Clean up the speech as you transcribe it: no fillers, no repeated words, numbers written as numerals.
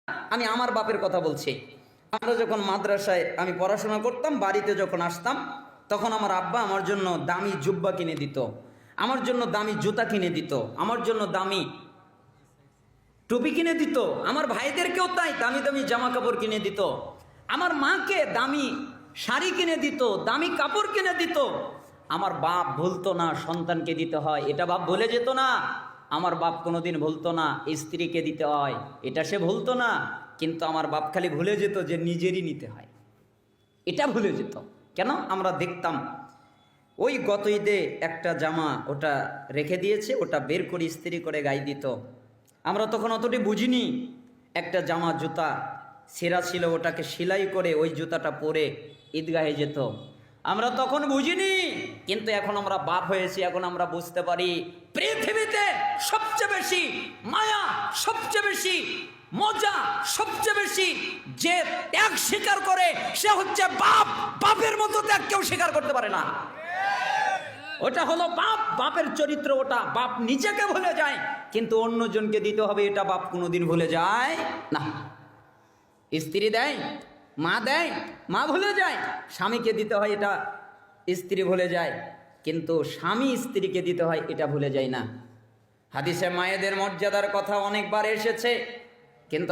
আমি আমার বাপের কথা বলছি। আমরা যখন মাদ্রাসায় আমি পড়াশোনা করতাম, বাড়িতে যখন আসতাম, তখন আমার আব্বা আমার জন্য দামি জুব্বা কিনে দিত, আমার জন্য দামি জুতা কিনে দিত, আমার জন্য দামি টুপি কিনে দিত, আমার ভাইদেরকেও তাই দামি দামি জামা কাপড় কিনে দিত, আমার মাকে দামি শাড়ি কিনে দিত, দামি কাপড় কিনে দিত। আমার বাপ ভুলতো না সন্তানকে দিতে হয়, এটা বাপ ভুলে যেত না। আমার বাপ কোনোদিন ভুলতো না স্ত্রীকে দিতে হয়, এটা সে ভুলতো না। কিন্তু আমার বাপ খালি ভুলে যেত যে নিজেরই নিতে হয়, এটা ভুলে যেত। কেন? আমরা দেখতাম ওই গত ঈদে একটা জামা ওটা রেখে দিয়েছে, ওটা বের করে ইস্ত্রি করে গায়ে দিত। আমরা তখন অতটি বুঝিনি, একটা জামা জুতা ছেঁড়া ছিল, ওটাকে সেলাই করে ওই জুতাটা পরে ঈদগাহে যেত। আমরা তখন বুঝিনি, কিন্তু এখন আমরা বাপ হয়েছি, এখন আমরা বুঝতে পারি পৃথিবীতে সবচেয়ে বেশি মায়া, সবচেয়ে বেশি মজা, সবচেয়ে বেশি যে ত্যাগ স্বীকার করে সে হচ্ছে বাপ। বাপের মতো ত্যাগ কেউ স্বীকার করতে পারে না। ওটা হলো বাপ, বাপের চরিত্র ওটা। বাপ নিজেকে ভুলে যায়, কিন্তু অন্যজনকে দিতে হবে, এটা বাপ কোনোদিন ভুলে যায় না। স্ত্রী দেয়, মা দেয়, মা ভুলে যায়। স্বামীকে দিতে হয়, এটা স্ত্রী ভুলে যায়, কিন্তু স্বামী স্ত্রীকে দিতে হয়, এটা ভুলে যায় না। হাদিসে মায়েদের মর্যাদার কথা অনেকবার এসেছে, কিন্তু